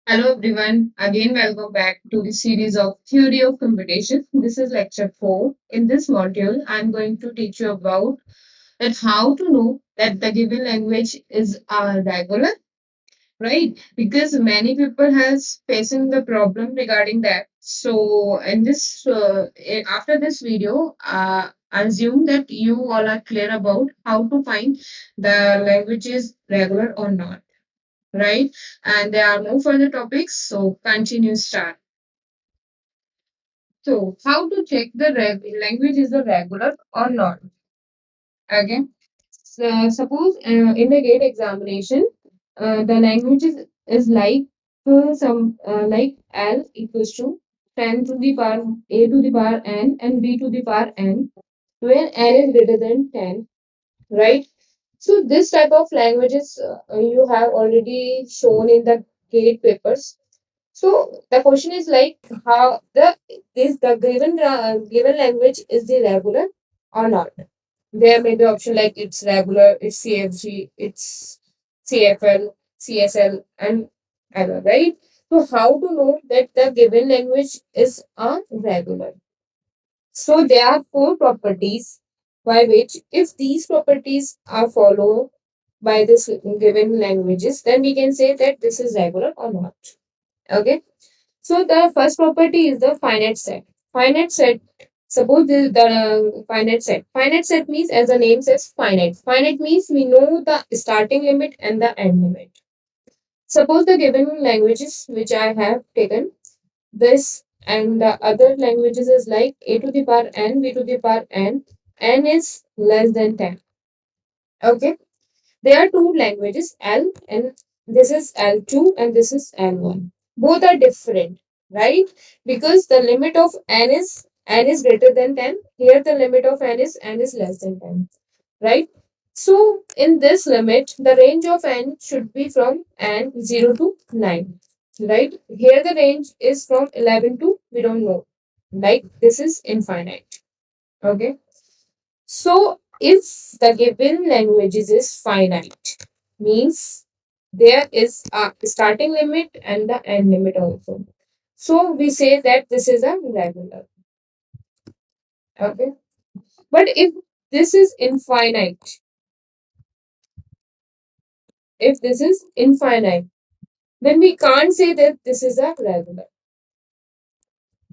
Hello everyone, again welcome back to the series of Theory of Computation. This is lecture 4. In this module, I am going to teach you about that how to know that the given language is regular, right? Because many people has facing the problem regarding that. So in this after this video, I assume that you all are clear about how to find the language is regular or not, right? And there are no further topics, so continue start. So, how to check the language is a regular or not? Okay. So, suppose in the gate examination, the language is like some like L equals to 10 to the power A to the power n and B to the power n, where n is greater than 10, right? So this type of languages you have already shown in the gate papers. So the question is like how the given language is the regular or not. There may be option like it's regular, it's CFG, it's CFL, CSL, and other, right? So how to know that the given language is a regular? So there are four properties by which if these properties are followed by this given languages, then we can say that this is regular or not. Okay. So the first property is the finite set. Finite set. Suppose this is the finite set. Finite set means, as the name says, finite. Finite means we know the starting limit and the end limit. Suppose the given languages which I have taken, this and the other languages is like a to the power n, b to the power n is less than 10. Okay. There are two languages, L and this is L2 and this is L1. Both are different, right? Because the limit of n is greater than 10. Here the limit of n is less than 10, right? So in this limit, the range of n should be from n 0 to 9, right? Here the range is from 11 to we don't know. Like this is infinite. Okay. So, if the given languages is finite, means there is a starting limit and the end limit also. So, we say that this is a regular. Okay. But if this is infinite, if this is infinite, then we can't say that this is a regular.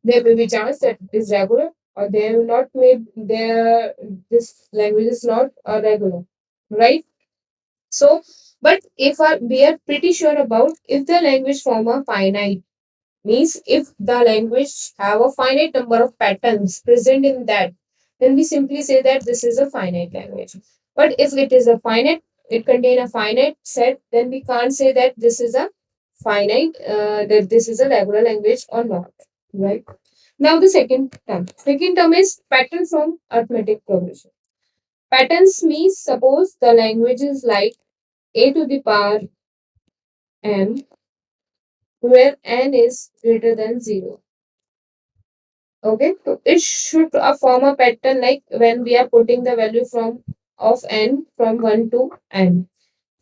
There may be chance that it is regular or they will not made their this language is not a regular, right? So, but if we are pretty sure about if the language form a finite, means if the language have a finite number of patterns present in that, then we simply say that this is a finite language. But if it is a finite, it contain a finite set, then we can't say that this is a finite, that this is a regular language or not, right? Now the second term. Second term is pattern from arithmetic progression. Patterns means suppose the language is like a to the power n, where n is greater than 0. Okay, so it should form a pattern like when we are putting the value from of n from 1 to n.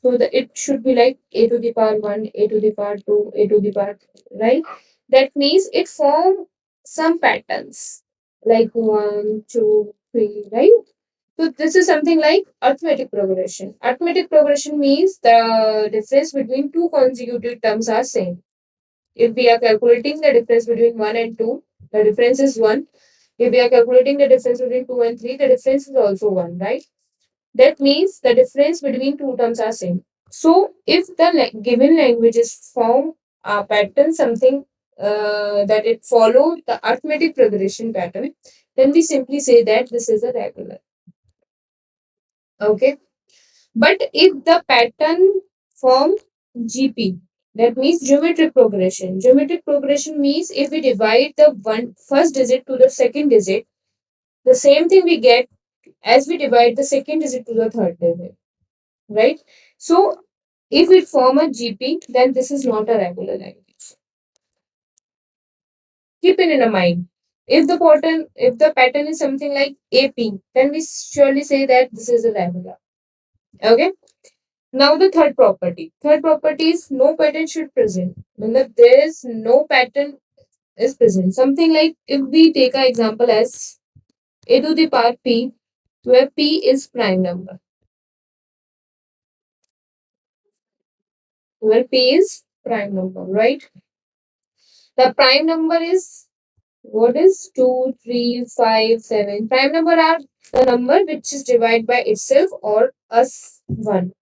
So it should be like a to the power 1, a to the power 2, a to the power, right? That means it form some patterns like 1, 2, 3, right? So this is something like arithmetic progression. Arithmetic progression means the difference between two consecutive terms are same. If we are calculating the difference between 1 and 2, the difference is 1. If we are calculating the difference between 2 and 3, the difference is also 1, right? That means the difference between two terms are same. So if the given languages form a pattern, something that it follow the arithmetic progression pattern, then we simply say that this is a regular. Okay. But if the pattern form GP, that means geometric progression. Geometric progression means if we divide the first digit to the second digit, the same thing we get as we divide the second digit to the third digit, right? So if it form a GP, then this is not a regular language. Keep it in mind. If the pattern is something like AP, then we surely say that this is a regular. Okay. Now the third property. Third property is no pattern should present. Matlab there is no pattern is present. Something like if we take an example as a to the power p, where p is prime number, where p is prime number, right? The prime number is what is 2, 3, 5, 7. Prime number are the number which is divided by itself or us 1,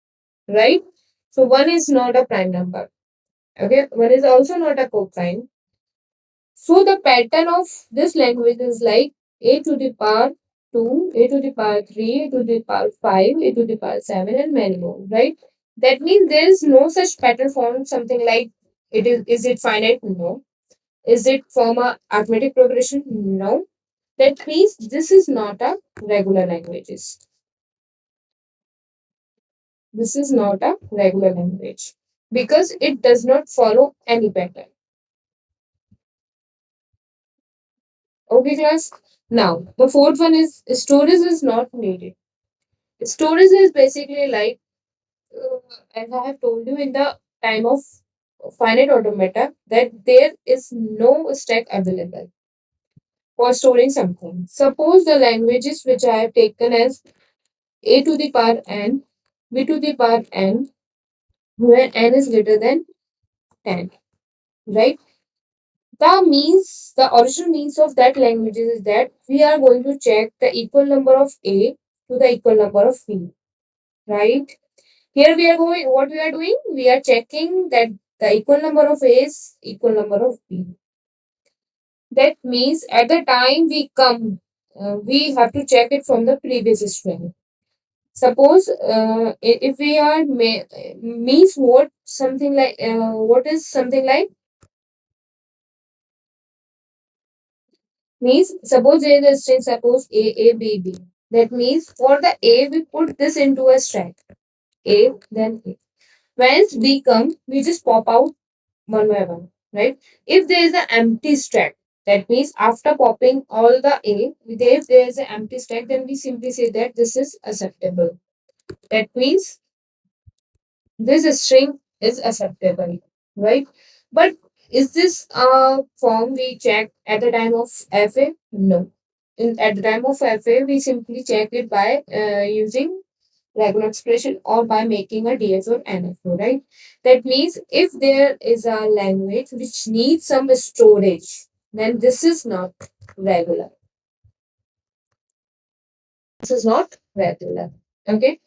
right? So 1 is not a prime number. Okay, 1 is also not a coprime. So the pattern of this language is like a to the power 2, a to the power 3, a to the power 5, a to the power 7, and many more, right? That means there is no such pattern form, something like is it finite? No. Is it from a arithmetic progression? No. That means this is not a regular languages. This is not a regular language because it does not follow any pattern. Okay, class. Now the fourth one is storage is not needed. Storage is basically like, as I have told you in the time of finite automata, that there is no stack available for storing something. Suppose the languages which I have taken as a to the power n, b to the power n, where n is greater than 10, right? The original means of that language is that we are going to check the equal number of a to the equal number of b, right? Here we are going, what we are doing? We are checking that the equal number of A is equal number of B. That means at the time we come, we have to check it from the previous string. Suppose if we are means what something like what is something like means suppose there is a string, suppose A B B. That means for the A we put this into a stack, A then A. Once B come, we just pop out one by one, right? If there is an empty stack, that means after popping all the A, if there is an empty stack, then we simply say that this is acceptable. That means this string is acceptable, right? But is this a form we check at the time of FA? No. At the time of FA, we simply check it by using regular expression or by making a DF or NFO, right? That means if there is a language which needs some storage, then this is not regular. This is not regular. Okay.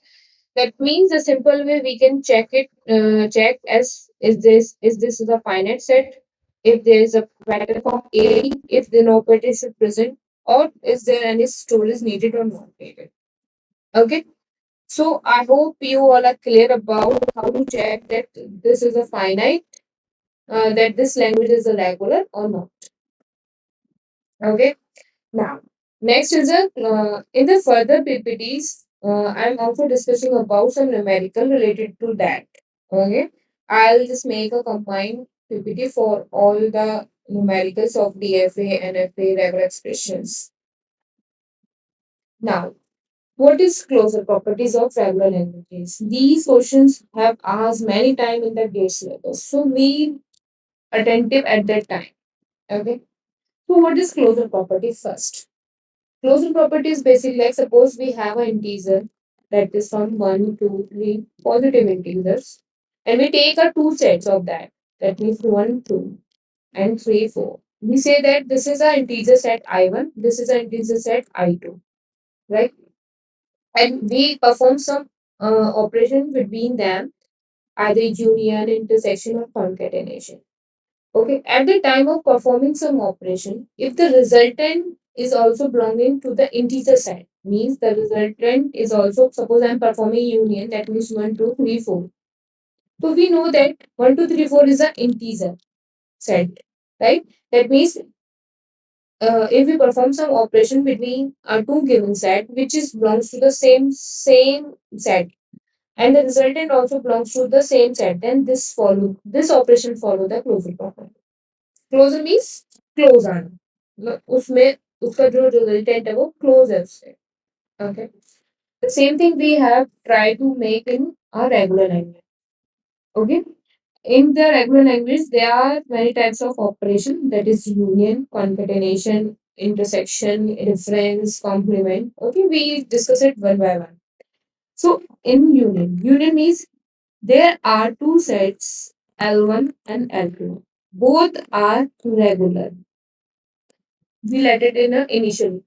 That means the simple way we can check it, check as is this is a finite set, if there is a pattern of A, if the no pattern is present, or is there any storage needed or not needed. Okay. So I hope you all are clear about how to check that this is a finite, that this language is a regular or not. Okay. Now, next is a in the further PPTs, I'm also discussing about some numerical related to that. Okay. I'll just make a combined PPT for all the numericals of DFA, NFA, regular expressions. Now, what is closure properties of regular languages? These questions have asked many times in the GATE syllabus. So we attentive at that time. Okay. So what is closure property first? Closure property is basically like suppose we have an integer that is from 1, 2, 3 positive integers, and we take a two sets of that. That means 1, 2 and 3, 4. We say that this is an integer set I1, this is an integer set I2, right? And we perform some operation between them, either union, intersection, or concatenation. Okay, at the time of performing some operation, if the resultant is also belonging to the integer set, means the resultant is also, suppose I am performing union, that means 1, 2, 3, 4. So we know that 1, 2, 3, 4 is an integer set, right? That means if we perform some operation between two given set, which is belongs to the same set, and the resultant also belongs to the same set, then this operation follow the closure property. Closure means close आना, मतलब उसमें उसका जो resultant है वो close है उससे. Okay. The same thing we have tried to make in a regular language. Okay. In the regular language, there are many types of operation, that is union, concatenation, intersection, reference, complement. Okay, we discuss it one by one. So in union means there are two sets L1 and L2. Both are regular. We let it in a initial.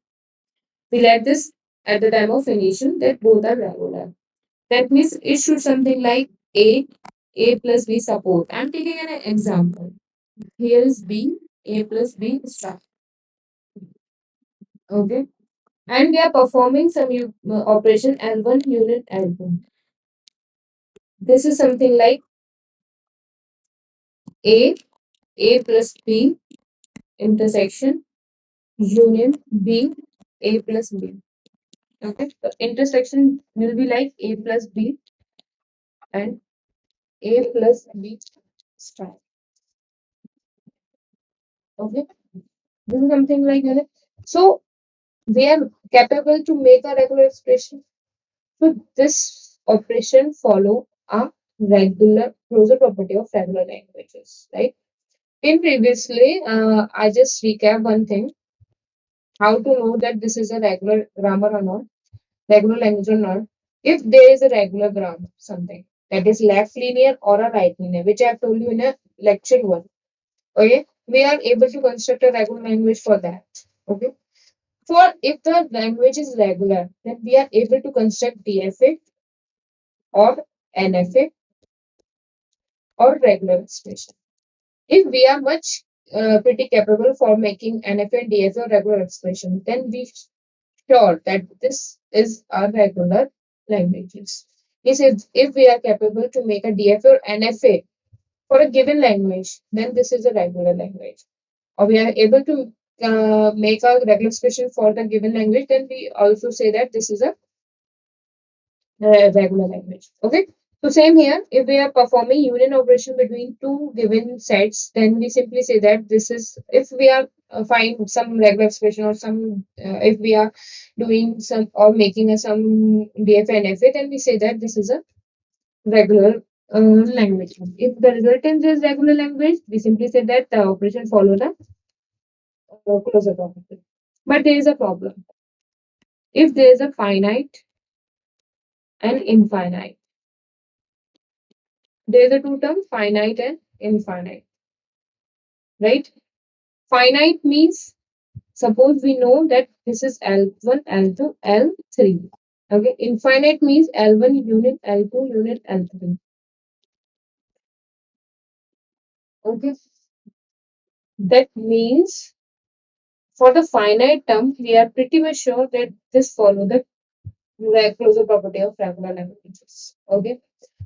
We let this at the time of initial that both are regular. That means it should something like A plus B support. I'm taking an example. Here is B, A plus B star. Okay. And we are performing some operation L1 unit L2. This is something like A, A plus B intersection, union B, A plus B. Okay. The intersection will be like A plus B and A plus B star. Okay. This is something like that. So we are capable to make a regular expression. So this operation follow a regular closure property of regular languages, right? In previously, I just recap one thing: how to know that this is a regular grammar or not, regular language or not. If there is a regular grammar, something that is left linear or a right linear, which I have told you in a lecture one. Okay, we are able to construct a regular language for that. Okay, for if the language is regular, then we are able to construct DFA or NFA or regular expression. If we are much pretty capable for making NFA and DFA or regular expression, then we sure that this is our regular languages. Yes, if we are capable to make a DFA or NFA for a given language, then this is a regular language. Or we are able to make a regular expression for the given language, then we also say that this is a regular language. Okay. So same here, if we are performing union operation between two given sets, then we simply say that this is, if we are find some regular expression or some, if we are doing some or making a some DFA and FA, then we say that this is a regular language. If the resultant is regular language, we simply say that the operation follow the closure property. But there is a problem. If there is a finite and infinite, there is a two term finite and infinite, right? Finite means suppose we know that this is L1, L2, L3. Okay, infinite means L1 unit, L2 unit, L3. Okay, that means for the finite term, we are pretty much sure that this follow the closure property of regular languages. Okay,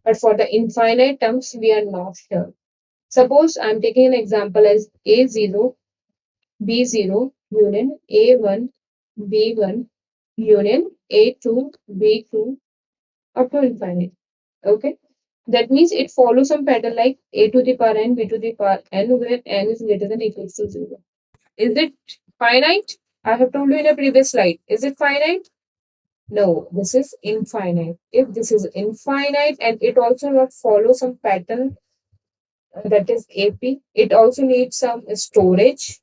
but for the infinite terms, we are not sure. Suppose I'm taking an example as A0, B0 union A1, B1 union A2, B2 up to infinite. Okay. That means it follows some pattern like A to the power n, B to the power n, where n is greater than or equals to 0. Is it finite? I have told you in a previous slide. Is it finite? No, this is infinite. If this is infinite and it also not follow some pattern, that is AP, it also needs some storage.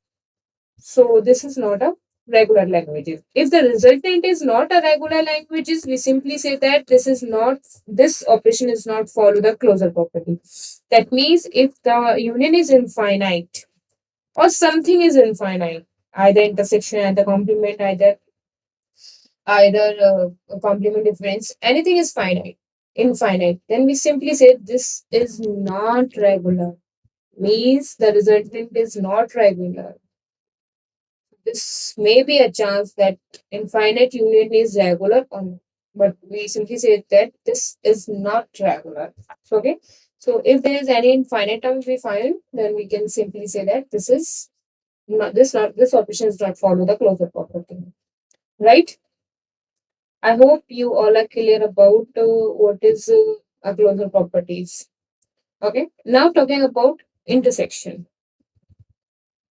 So this is not a regular language. If the resultant is not a regular languages, we simply say that this is not, this operation is not follow the closure property. That means if the union is infinite or something is infinite, either intersection, either complement, either complement difference, anything is finite, infinite, then we simply say this is not regular. Means the resultant is not regular. This may be a chance that infinite union is regular, but we simply say that this is not regular. Okay. So if there is any infinite term we find, then we can simply say that this is not this operation is not follow the closure property. Right? I hope you all are clear about what is a closure properties. Okay. Now talking about intersection.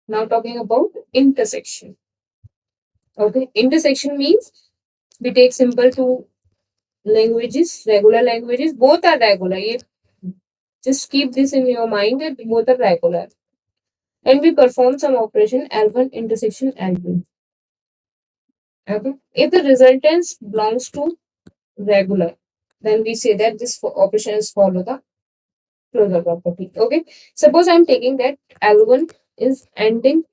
Now talking about intersection. Okay. Intersection means we take simple to languages, regular languages, both are regular. You just keep this in your mind that both are regular. And we perform some operation L1 intersection L2. Okay. If the resultants belongs to regular, then we say that this operation is follow the closure property. Okay. Suppose I'm taking that L1 is ending,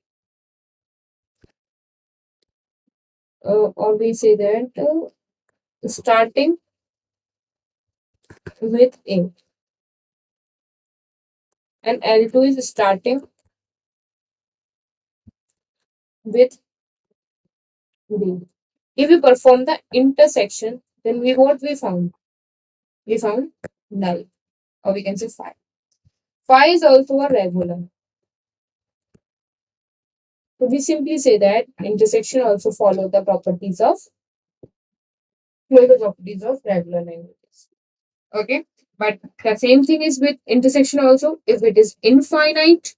or we say that starting with A, and L2 is starting with B. If we perform the intersection, then we what we found? We found null, or we can say phi. Phi is also a regular. So we simply say that intersection also follow the properties of regular languages. Okay, but the same thing is with intersection also. If it is infinite,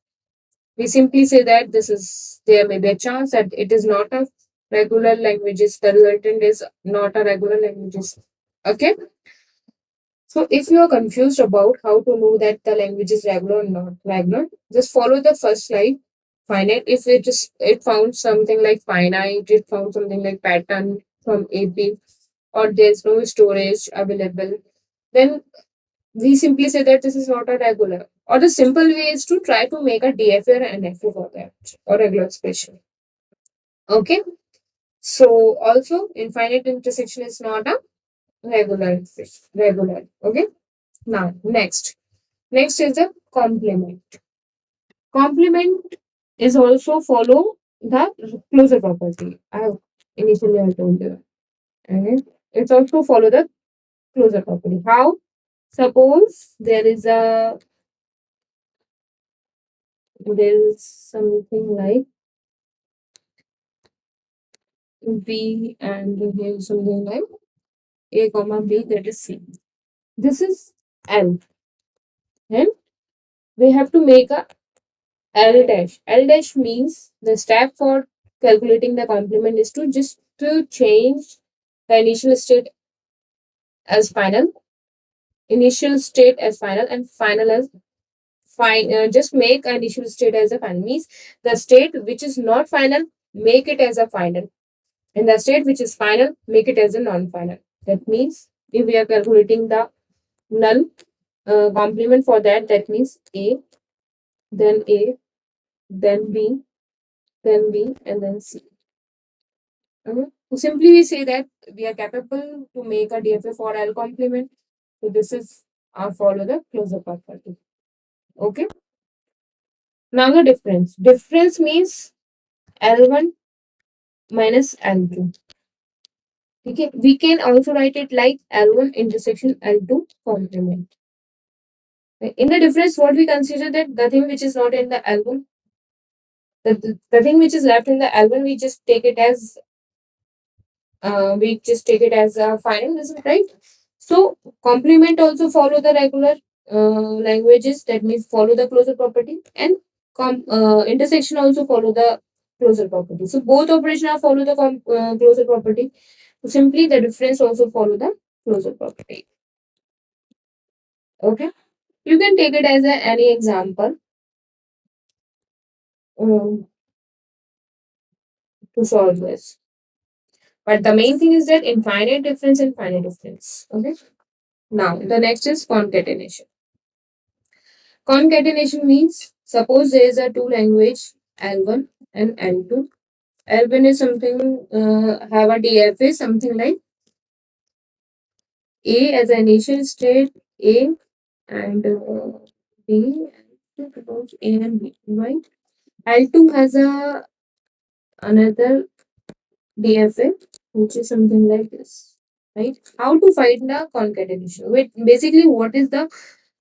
we simply say that this is there may be a chance that it is not a regular languages. The resultant is not a regular languages. Okay. So if you are confused about how to know that the language is regular or not regular, just follow the first slide. Finite. If it found something like finite, it found something like pattern from AP, or there's no storage available, then we simply say that this is not a regular. Or the simple way is to try to make a DFA or NFA for that, or regular expression. Okay. So also infinite intersection is not a regular expression. Regular. Okay. Now next. Next is the complement. Complement is also follow the closure property. I told you. And it's also follow the closure property. How? Suppose there is something like B and here is something like A comma B, that is C. This is L. And we have to make a L dash. L dash means the step for calculating the complement is to just to change the initial state as final, and final as fine. Just make initial state as a final, means the state which is not final, make it as a final, and the state which is final, make it as a non-final. That means if we are calculating the null complement for that, that means A, then B, then B, and then C. Okay. So simply we say that we are capable to make a DFA for L complement. So this is our follow the closure property. Okay. Now the difference. Difference means L1 minus L2. Okay. We can also write it like L1 intersection L2 complement. In the difference, what we consider that the thing which is not in the L1, the thing which is left in the L1, we just take it as a final result, right? So complement also follow the regular languages, that means follow the closure property, and intersection also follow the closure property. So both operations are follow the closure property. So simply the difference also follow the closure property. Okay, you can take it as any example um, to solve this. But the main thing is that infinite difference and finite difference. Okay. Now the next is concatenation. Concatenation means suppose there is a two language L1 and L2. L1 is something have a DFA something like A as an initial state A, and B, and suppose A and B, right? L2 has a another DFA which is something like this, right? How to find the concatenation? Wait, basically what is the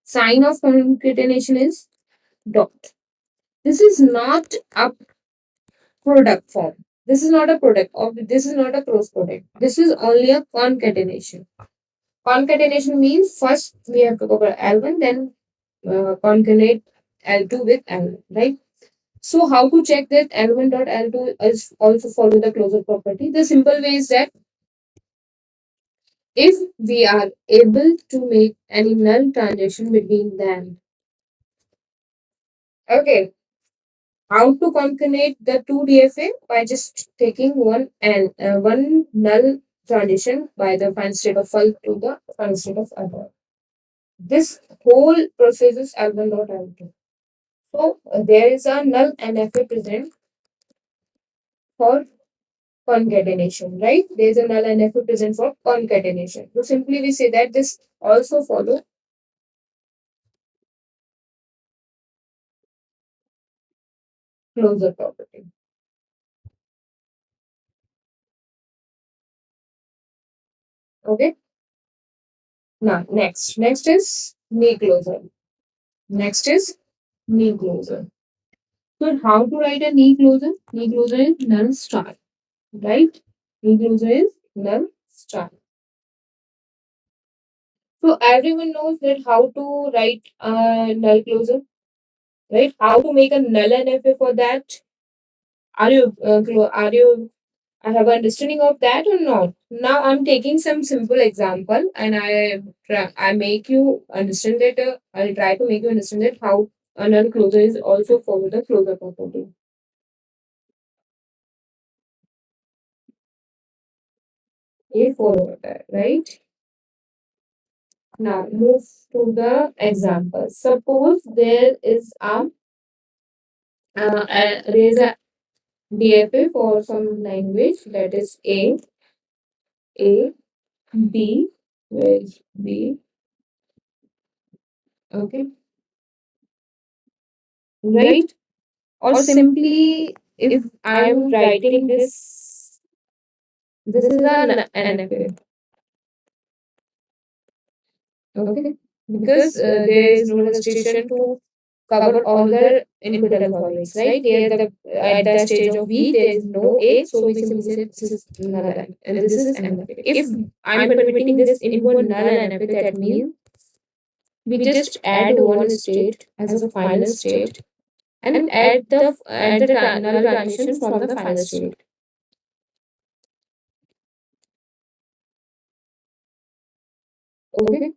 sign of concatenation is dot. This is not a product form. This is not a product, or this is not a cross product. This is only a concatenation. Concatenation means first we have to cover L1, then concatenate L2 with L1, right? So how to check that L1 dot L2 is also follow the closure property? The simple way is that if we are able to make any null transaction between them. Okay, how to concatenate the two DFA? By just taking one null transition by the final state of file to the final state of other. This whole process is L1 dot L2. So there is a null NFA present for concatenation, right? There is a null NFA present for concatenation. So simply we say that this also follow closure property. Okay. Now next is knee closer. Next is knee closer. So how to write a knee closer? Knee closer is null star, right? Knee closer is null star. So everyone knows that how to write a null closer, right? How to make a null NFA for that? Are you I have understanding of that or not? Now I'm taking some simple example and I make you understand that I'll try to make you understand that how a null closer is also follow the closure property. You follow that, right? Now move to the example. Suppose there is a DFA for some language that is A, B, where is B? Okay, right? Or simply if I'm writing this is an NFA. Okay, because there is no restriction to cover all the input alphabets, right? Here, the at the stage of B, there is no A, so we simply say this is null and this is NFA. If I'm converting this into a null NFA, that means we just add one state as a final state and add the null transition from the final state. Okay.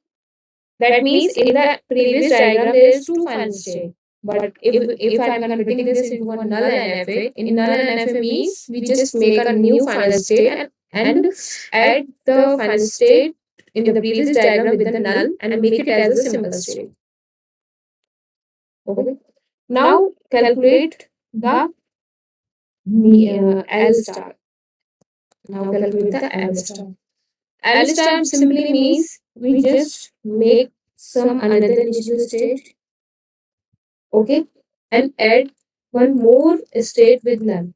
That means in the previous diagram there is two final state. But if I'm converting this into a null NFA, in null NFA means we just make a new final state and add the final state in the previous diagram with the null and make it as a simple state. Okay. Now calculate the L star. Now calculate the L star. L star simply means we just make some another initial state, okay, and add one more state with null,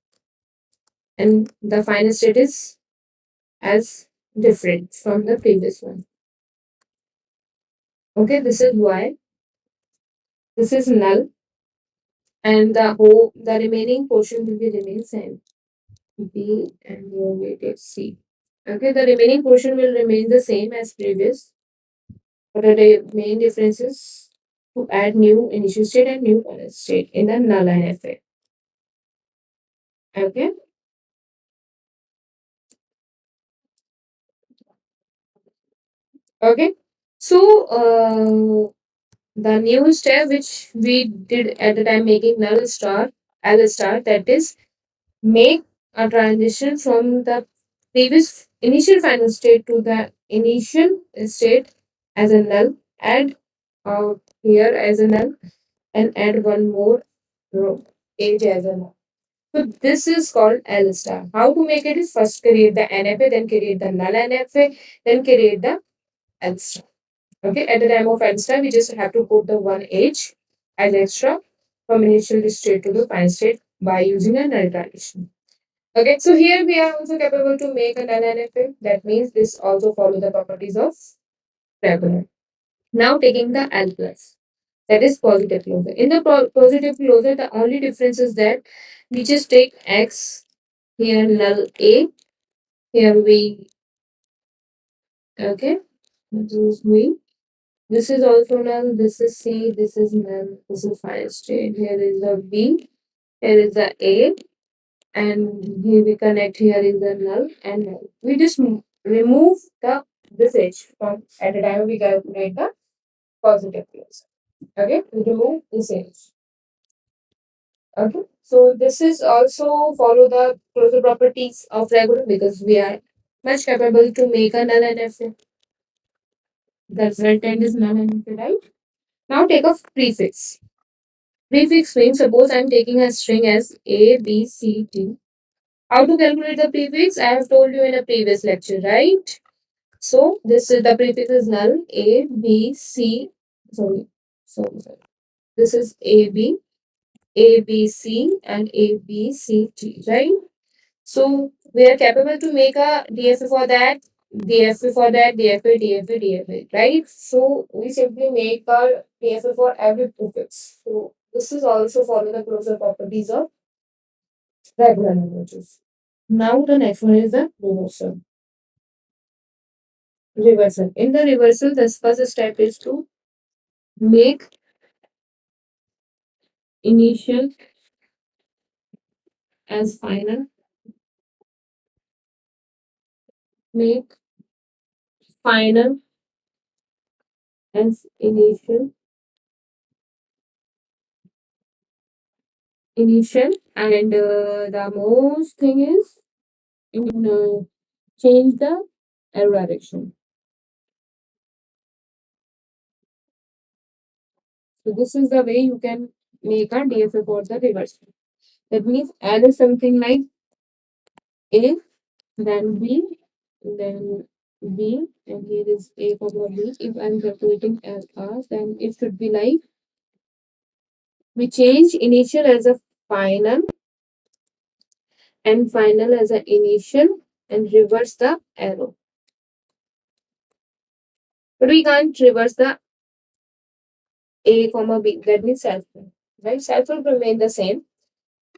and the final state is as different from the previous one. Okay, this is why this is null, and the remaining portion will be remain same. B and your weighted C. Okay, the remaining portion will remain the same as previous, but the main difference is to add new initial state and new final state in the null NFA. Okay. Okay. So the new step which we did at the time making null star L star, that is make a transition from the previous initial final state to the initial state as a null, add out here as a null and add one more row age as a null. So this is called L star. How to make it is first create the NFA, then create the null NFA, then create the L star. Okay, at the time of L star, we just have to put the one age as extra from initial state to the final state by using a null transition. Okay, so here we are also capable to make a null NFA. That means this also follow the properties of regular. Now taking the L plus, that is positive closure. In the positive closure, the only difference is that we just take X, here null A, here we, okay, this is we. This is also null, this is C, this is null, this is final state. Here is a B, here is a A, and here we connect, here is a null and null. We just remove the this age from at the time we calculate the positive closure. Okay, we remove this age. Okay, so this is also follow the closure properties of regular because we are much capable to make a null NFA. The resultant is null NFA, right? Now take a prefix. Prefix means suppose I'm taking a string as A, B, C, D. How to calculate the prefix? I have told you in a previous lecture, right? So this is the prefix is null A, B, C. Sorry. This is A, B, A, B, C, and A, B, C, T, right? So we are capable to make a DFA for that, DFA for that, DFA, DFA, DFA, right? So we simply make a DFA for every prefix. So this is also follow the closure properties of regular languages. Now the next one is the reversal. Reversal. In the reversal, the first step is to make initial as final, make final as initial, and the most thing is in change the arrow direction. So this is the way you can make a DFA for the reversal. That means add something like A, then B, then B, and here is A comma B. If I'm calculating as R, then it should be like we change initial as a final and final as an initial and reverse the arrow. But we can't reverse the A comma B. That means self, right? Self will remain the same.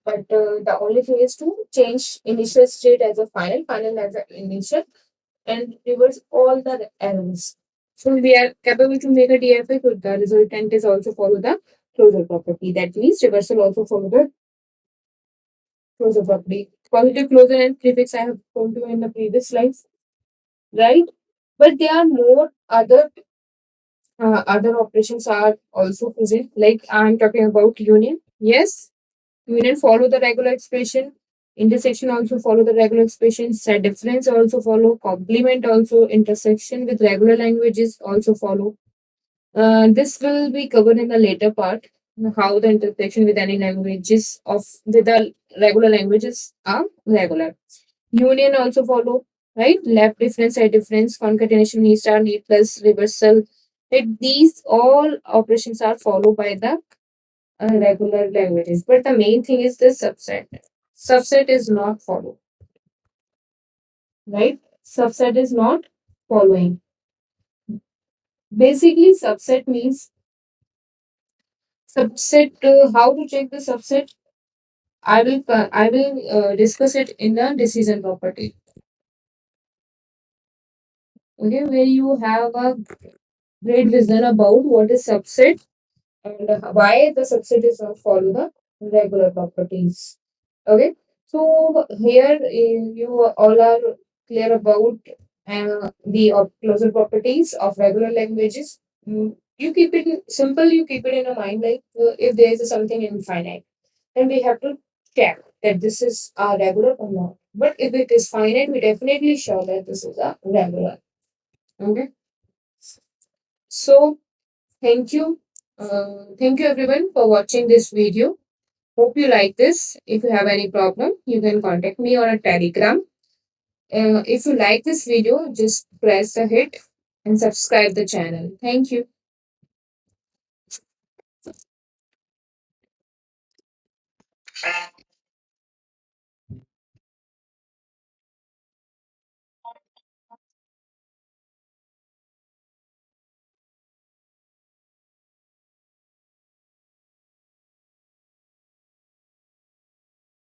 But the only thing is to change initial state as a final, final as an initial, and reverse all the errors. So we are capable to make a DFA, so the resultant is also follow the closure property. That means reversal also follow the closure property. Positive closure and prefix I have told you in the previous slides, right? But there are more other operations are also present. Like I'm talking about union. Yes, union follow the regular expression. Intersection also follow the regular expression. Set difference also follow. Complement also. Intersection with regular languages also follow. This will be covered in the later part. How the intersection with any languages of with the regular languages are regular. Union also follow, right? Left difference, right difference, concatenation, need star, need plus, reversal. Right? These all operations are followed by the regular languages. But the main thing is the subset. Subset is not followed, right? Subset is not following. Basically, subset means subset. How to check the subset? I will discuss it in the decision property. Okay, where you have a great vision about what is subset and why the subset is not follow the regular properties. Okay, so here you all are clear about the closure properties of regular languages. You keep it simple. You keep it in your mind like if there is something infinite, then we have to check that this is a regular or not. But if it is finite, we definitely sure that this is a regular. Okay, so thank you everyone for watching this video. Hope you like this. If you have any problem, you can contact me on a Telegram. If you like this video, just press the hit and subscribe the channel. Thank you.